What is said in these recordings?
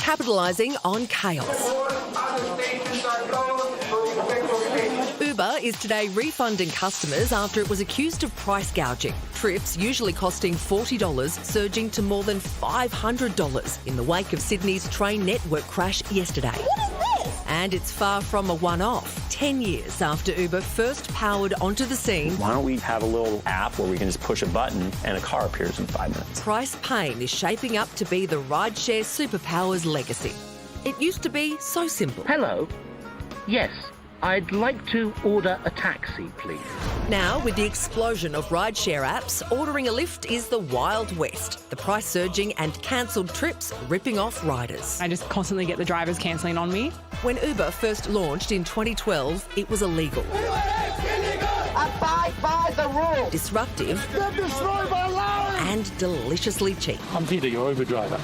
capitalising on chaos. Uber is today refunding customers after it was accused of price gouging. Trips usually costing $40 surging to more than $500 in the wake of Sydney's train network crash yesterday. What is this? And it's far from a one-off. 10 years after Uber first powered onto the scene, why don't we have a little app where we can just push a button and a car appears in 5 minutes? price pain is shaping up to be the rideshare superpower's legacy. It used to be so simple. Hello. Yes, I'd like to order a taxi, please. Now, with the explosion of rideshare apps, ordering a lift is the Wild West. The price surging and cancelled trips ripping off riders. I just constantly get the drivers cancelling on me. When Uber first launched in 2012, it was illegal. Abide by the rules. Disruptive. They've destroyed my life. And deliciously cheap. I'm Peter, your Uber driver.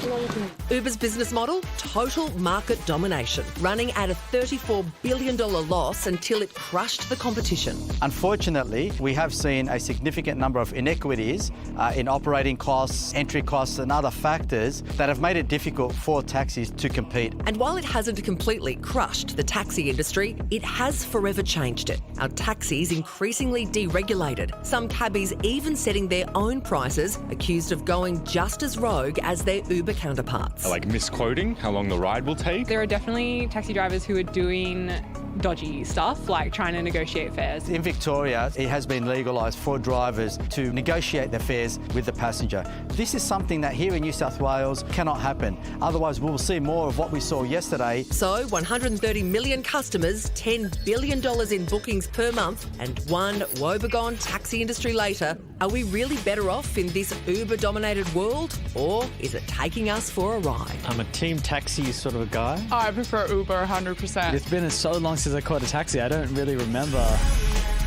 Uber's business model? Total market domination, running at a $34 billion loss until it crushed the competition. Unfortunately, we have seen a significant number of inequities in operating costs, entry costs and other factors that have made it difficult for taxis to compete. And while it hasn't completely crushed the taxi industry, it has forever changed it. Our taxis increasingly deregulated, some cabbies even setting their own prices, accused of going just as rogue as their Uber counterparts. Like misquoting how long the ride will take. There are definitely taxi drivers who are doing dodgy stuff, like trying to negotiate fares. In Victoria, it has been legalised for drivers to negotiate their fares with the passenger. This is something that here in New South Wales cannot happen. Otherwise, we will see more of what we saw yesterday. So, 130 million customers, $10 billion in bookings per month, and one woebegone taxi industry later. Are we really better off in this Uber-dominated world, or is it taking us for a ride? I'm a team taxi sort of a guy. I prefer Uber 100%. It's been so long since I caught a taxi, I don't really remember.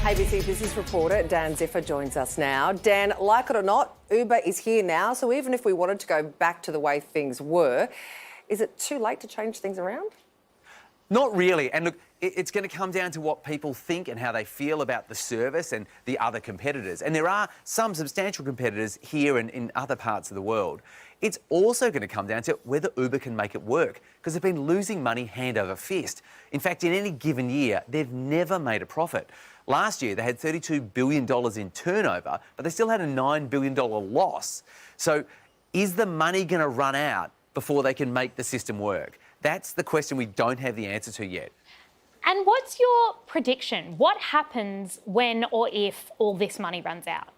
ABC Business reporter Dan Ziffer joins us now. Dan, like it or not, Uber is here now, so even if we wanted to go back to the way things were, is it too late to change things around? Not really. And look, it's going to come down to what people think and how they feel about the service and the other competitors. And there are some substantial competitors here and in other parts of the world. It's also going to come down to whether Uber can make it work, because they've been losing money hand over fist. In fact, in any given year, they've never made a profit. Last year, they had $32 billion in turnover, but they still had a $9 billion loss. So is the money going to run out before they can make the system work? That's the question we don't have the answer to yet. And what's your prediction? What happens when or if all this money runs out?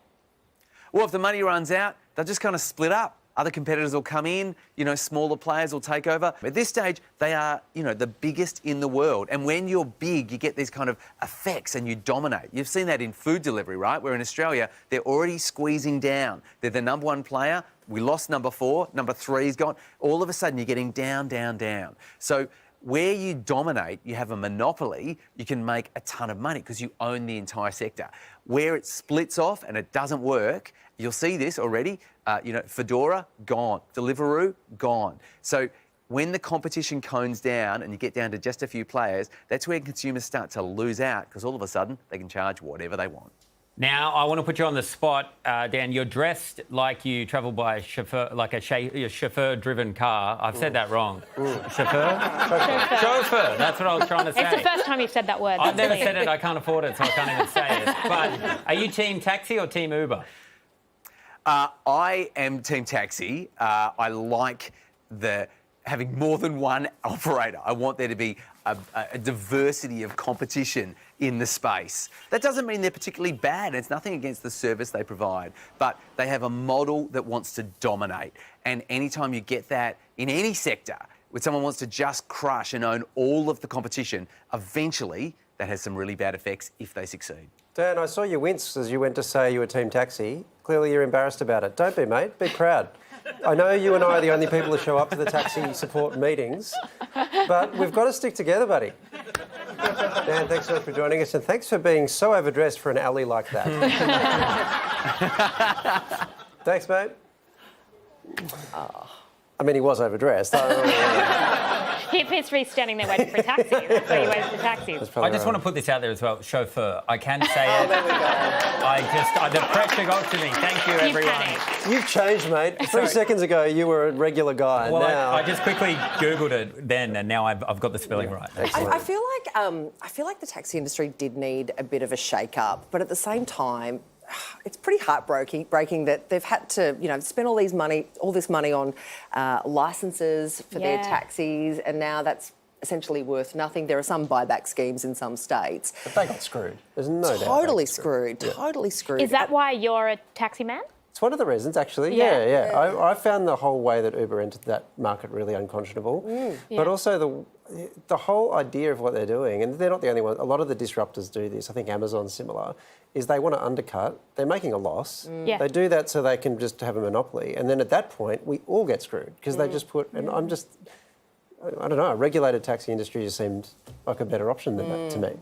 Well, if the money runs out, they'll just kind of split up. Other competitors will come in, smaller players will take over. At this stage, they are, the biggest in the world. And when you're big, you get these kind of effects and you dominate. You've seen that in food delivery, right? Where in Australia, they're already squeezing down. They're the number one player. We lost number 4. Number 3's gone. All of a sudden, you're getting down, down, down. So where you dominate, you have a monopoly, you can make a ton of money because you own the entire sector. Where it splits off and it doesn't work, you'll see this already. Fedora, gone. Deliveroo, gone. So when the competition cones down and you get down to just a few players, that's where consumers start to lose out because all of a sudden they can charge whatever they want. Now, I want to put you on the spot, Dan. You're dressed like you travel by a chauffeur, like a chauffeur-driven car. I've said that wrong. Chauffeur? Chauffeur. That's what I was trying to say. It's the first time you've said that word. I've never said it. I can't afford it, so I can't even say it. But are you team taxi or team Uber? I am team taxi. I like having more than one operator. I want there to be a diversity of competition in the space. That doesn't mean they're particularly bad. It's nothing against the service they provide, but they have a model that wants to dominate. And anytime you get that in any sector, where someone wants to just crush and own all of the competition, eventually that has some really bad effects if they succeed. Dan, I saw you wince as you went to say you were team taxi. Clearly you're embarrassed about it. Don't be, mate. Be proud. I know you and I are the only people who show up to the taxi support meetings, but we've got to stick together, buddy. Dan, thanks so much for joining us, and thanks for being so overdressed for an alley like that. Thanks, mate. I mean, he was overdressed. hip history standing there waiting for a taxi. That's why you wait for taxis. I just want to put this out there as well. Chauffeur. I can say it. There we go. The pressure got to me. Thank you, everyone. Panicked. You've changed, mate. 3 seconds ago, you were a regular guy. Well, now... I just quickly Googled it then, and now I've got the spelling right. I feel like the taxi industry did need a bit of a shake-up, but at the same time, it's pretty heartbreaking that they've had to, spend all this money on licences for their taxis, and now that's essentially worth nothing. There are some buyback schemes in some states. But they got screwed. There's no doubt. Totally screwed. Totally screwed. Is that why you're a taxi man? It's one of the reasons, actually. Yeah. I found the whole way that Uber entered that market really unconscionable. But also the whole idea of what they're doing, and they're not the only one, a lot of the disruptors do this, I think Amazon's similar, is they want to undercut, they're making a loss, they do that so they can just have a monopoly, and then at that point we all get screwed, because they just put, and I don't know, a regulated taxi industry just seemed like a better option than that to me.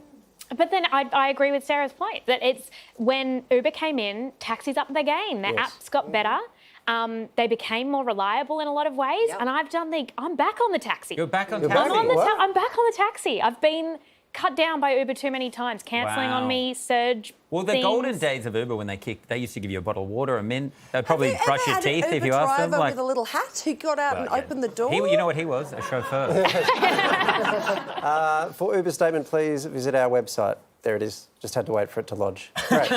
But then I agree with Sarah's point that it's when Uber came in, taxis upped their game. Their apps got better. They became more reliable in a lot of ways. And I'm back on the taxi. You're back on taxi? I'm back on the taxy. I've been cut down by Uber too many times, cancelling on me, surge. Well, the golden days of Uber, when they used to give you a bottle of water, a mint. They'd probably brush your teeth if you asked them. With a little hat who got out and opened the door. You know what he was? A chauffeur. For Uber statement, please visit our website. There it is. Just had to wait for it to lodge. Great.